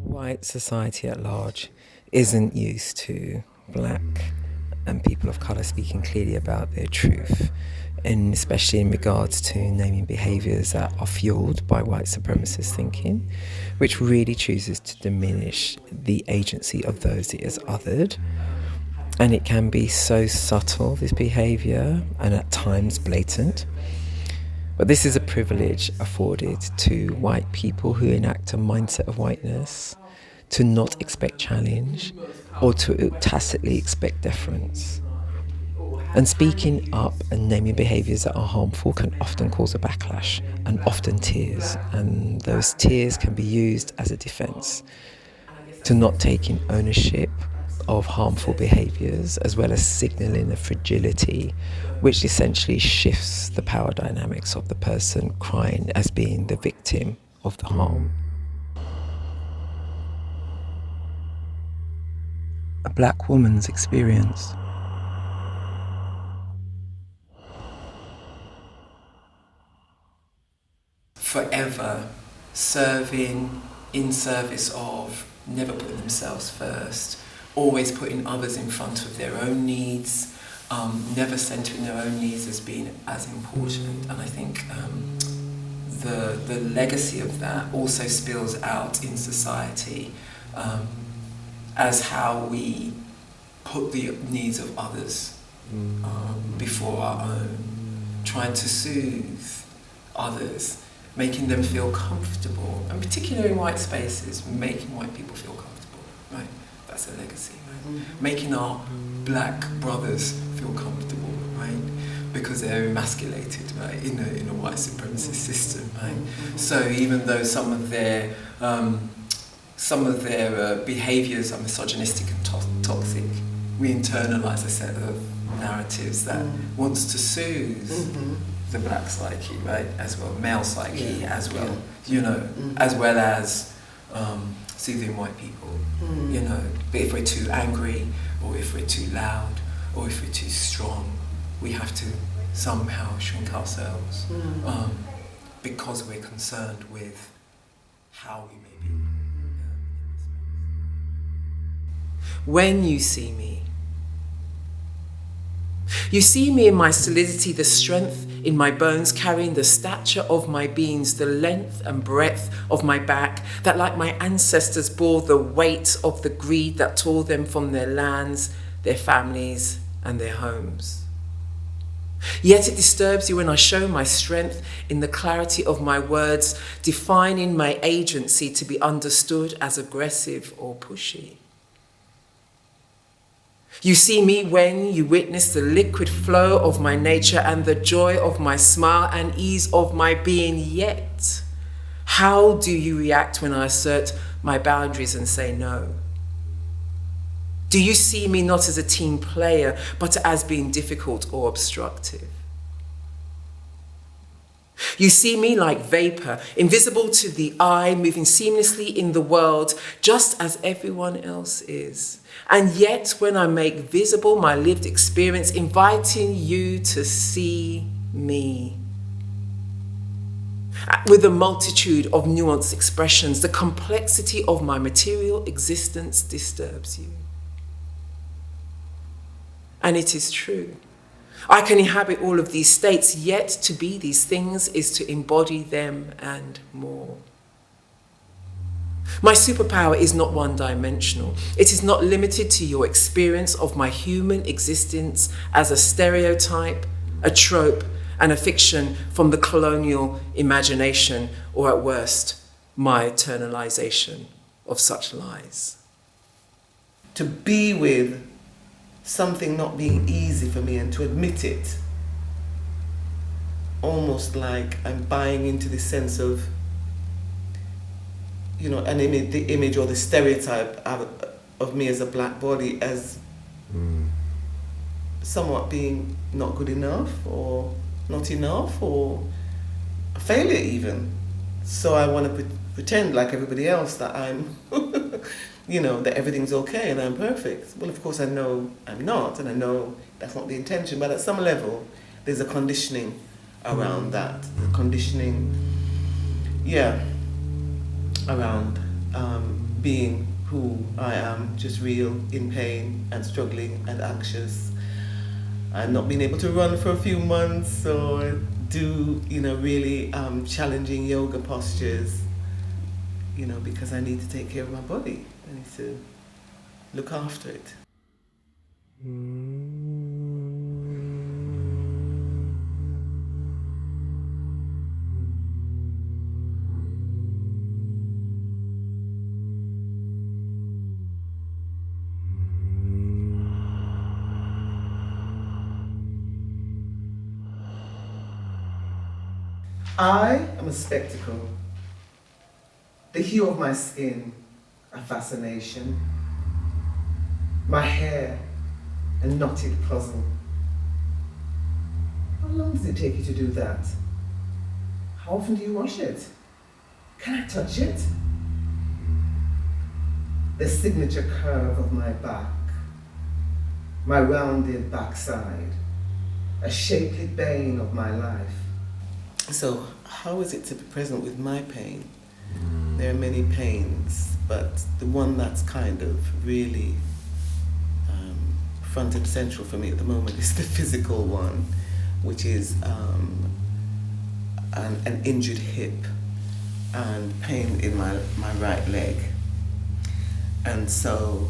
White society at large isn't used to black and people of colour speaking clearly about their truth, and especially in regards to naming behaviours that are fueled by white supremacist thinking, which really chooses to diminish the agency of those it is othered. And it can be so subtle, this behaviour, and at times blatant. But this is a privilege afforded to white people who enact a mindset of whiteness, to not expect challenge or to tacitly expect deference. And speaking up and naming behaviours that are harmful can often cause a backlash and often tears. And those tears can be used as a defence to not taking ownership of harmful behaviours, as well as signalling a fragility which essentially shifts the power dynamics of the person crying as being the victim of the harm. A black woman's experience. Forever serving in service of, never putting themselves first, always putting others in front of their own needs, never centering their own needs as being as important. And I think the legacy of that also spills out in society as how we put the needs of others before our own, trying to soothe others, making them feel comfortable, and particularly in white spaces, making white people feel comfortable, right? That's a legacy, right? Making our black brothers feel comfortable, right? Because they're emasculated, right? In a white supremacist system, right? So even though some of their behaviours are misogynistic and toxic, we internalise a set of narratives that wants to soothe the black psyche, right? As well, male psyche, as well, you know, as well as soothing white people, you know. But if we're too angry, or if we're too loud, or if we're too strong, we have to somehow shrink ourselves because we're concerned with how we may be. When you see me in my solidity, the strength in my bones, carrying the stature of my beings, the length and breadth of my back, that like my ancestors bore the weight of the greed that tore them from their lands, their families, and their homes. Yet it disturbs you when I show my strength in the clarity of my words, defining my agency to be understood as aggressive or pushy. You see me when you witness the liquid flow of my nature and the joy of my smile and ease of my being. Yet, how do you react when I assert my boundaries and say no? Do you see me not as a team player, but as being difficult or obstructive? You see me like vapor, invisible to the eye, moving seamlessly in the world, just as everyone else is. And yet, when I make visible my lived experience, inviting you to see me. with a multitude of nuanced expressions. The complexity of my material existence disturbs you. And it is true. I can inhabit all of these states, yet to be these things is to embody them and more. My superpower is not one-dimensional. It is not limited to your experience of my human existence as a stereotype, a trope, and a fiction from the colonial imagination, or at worst, my internalization of such lies. To be with something not being easy for me and to admit it, almost like I'm buying into the sense of, you know, the image or the stereotype of me as a black body as somewhat being not good enough or not enough or a failure even. So I want to pretend like everybody else that I'm, you know, that everything's okay and I'm perfect. Well, of course I know I'm not, and I know that's not the intention, but at some level there's a conditioning around that. The conditioning, around being who I am, just real, in pain and struggling and anxious. I've not been able to run for a few months or do, you know, really challenging yoga postures, you know, because I need to take care of my body. I need to look after it. I am a spectacle. The hue of my skin, a fascination. My hair, a knotted puzzle. How long does it take you to do that? How often do you wash it? Can I touch it? The signature curve of my back, my rounded backside, a shapely bane of my life. So, how is it to be present with my pain? There are many pains, but the one that's kind of really front and central for me at the moment is the physical one, which is an injured hip and pain in my right leg. And so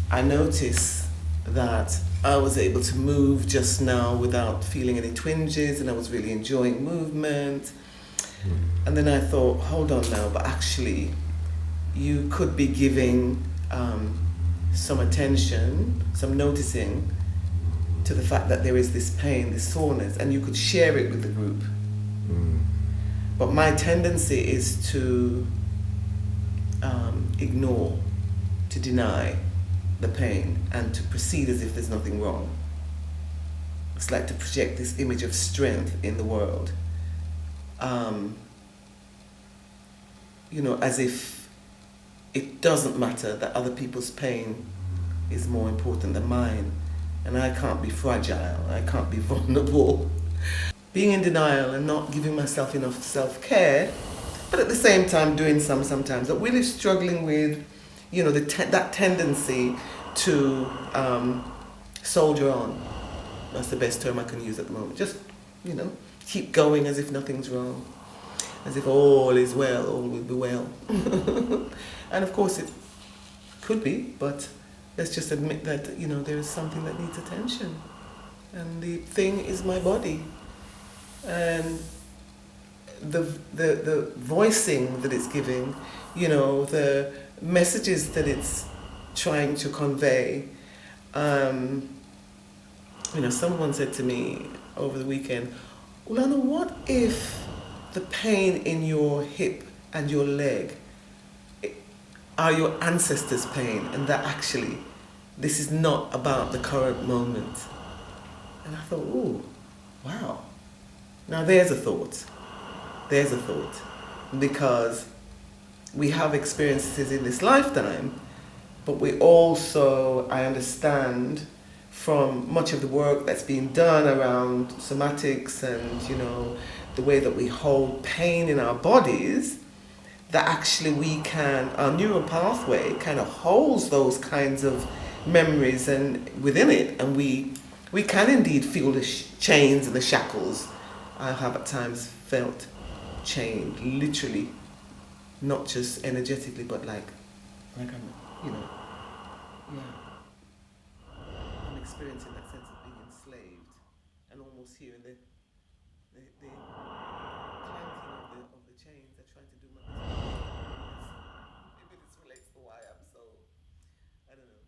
I noticed that I was able to move just now without feeling any twinges, and I was really enjoying movement. And then I thought, hold on now, but actually you could be giving some attention, some noticing to the fact that there is this pain, this soreness, and you could share it with the group. But my tendency is to ignore, to deny the pain, and to proceed as if there's nothing wrong. It's like to project this image of strength in the world. You know, as if it doesn't matter that other people's pain is more important than mine, and I can't be fragile, I can't be vulnerable. Being in denial and not giving myself enough self-care, but at the same time doing sometimes, but really struggling with, you know, that tendency to soldier on. That's the best term I can use at the moment. Just, you know, keep going as if nothing's wrong, as if all is well, all will be well. And of course it could be, but let's just admit that, you know, there is something that needs attention. And the thing is my body. And the voicing that it's giving, you know, the messages that it's trying to convey. You know, someone said to me over the weekend, Ulana, what if the pain in your hip and your leg are your ancestors' pain, and that actually this is not about the current moment? And I thought, ooh, wow. Now there's a thought. There's a thought. Because we have experiences in this lifetime, but we also, I understand, from much of the work that's being done around somatics and, you know, the way that we hold pain in our bodies, that actually we can, our neural pathway kind of holds those kinds of memories and within it, and we can indeed feel the chains and the shackles. I have at times felt chained, literally, not just energetically, but like I'm, I'm experiencing that sense of being enslaved, and almost hearing the clanking of the chains. They're trying to do my business. Maybe this relates to why I'm so, I don't know.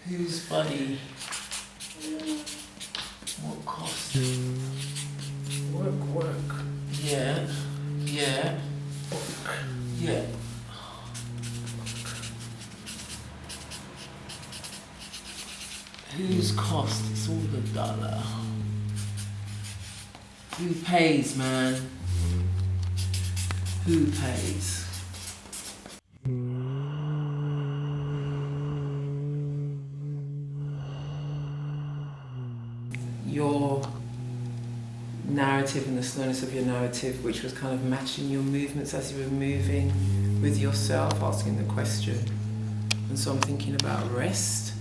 Whose body? What cost? Work. Yeah. Whose cost? It's all the dollar. Who pays, man? Who pays? Your narrative and the slowness of your narrative, which was kind of matching your movements as you were moving with yourself, asking the question. And so I'm thinking about rest,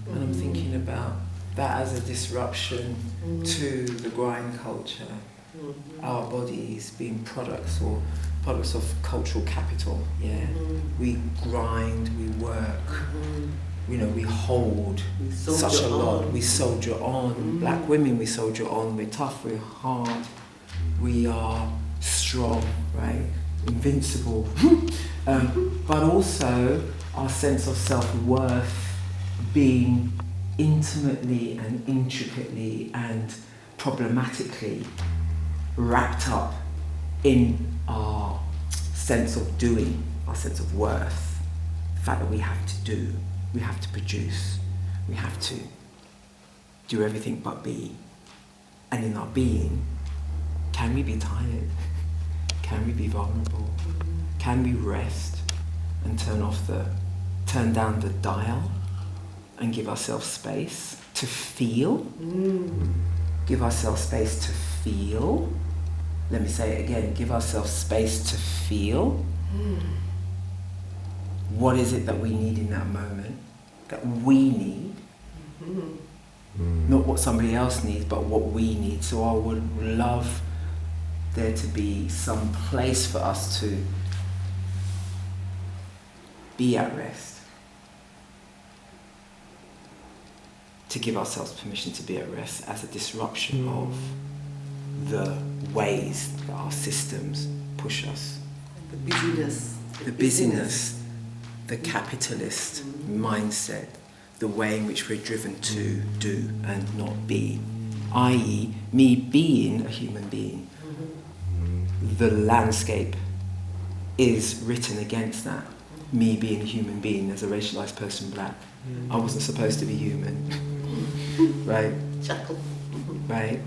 and I'm thinking about that as a disruption to the grind culture. Our bodies being products of cultural capital, yeah. We grind, we work, we hold such a lot. We soldier on. Black women, we soldier on. We're tough, we're hard, we are strong, right? Invincible. But also our sense of self-worth being intimately and intricately and problematically wrapped up in our sense of doing, our sense of worth. The fact that we have to do, we have to produce, we have to do everything but be. And in our being, can we be tired? Can we be vulnerable? Can we rest and turn down the dial and give ourselves space to feel? Give ourselves space to feel. Let me say it again, give ourselves space to feel. What is it that we need in that moment? That we need? Not what somebody else needs, but what we need. So I would love there to be some place for us to be at rest. To give ourselves permission to be at rest as a disruption of the ways that our systems push us. The busyness, the capitalist mindset, the way in which we're driven to do and not be, i.e. me being a human being. The landscape is written against that. Me being a human being as a racialised person, black. I wasn't supposed to be human, right? Right?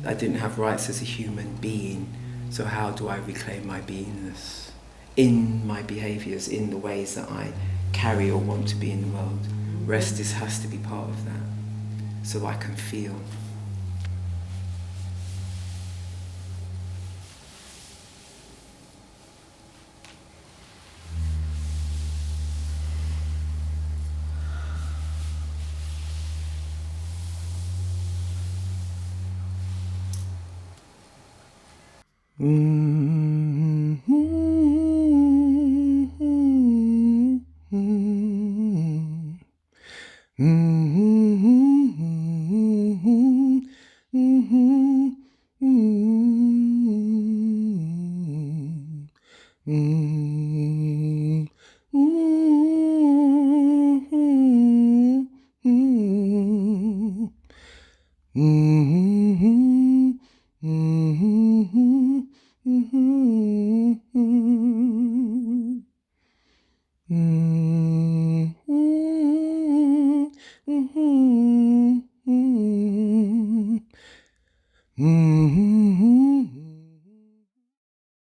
I didn't have rights as a human being, so how do I reclaim my beingness? In my behaviours, in the ways that I carry or want to be in the world. Rest has to be part of that, so I can feel. Mm-hmm.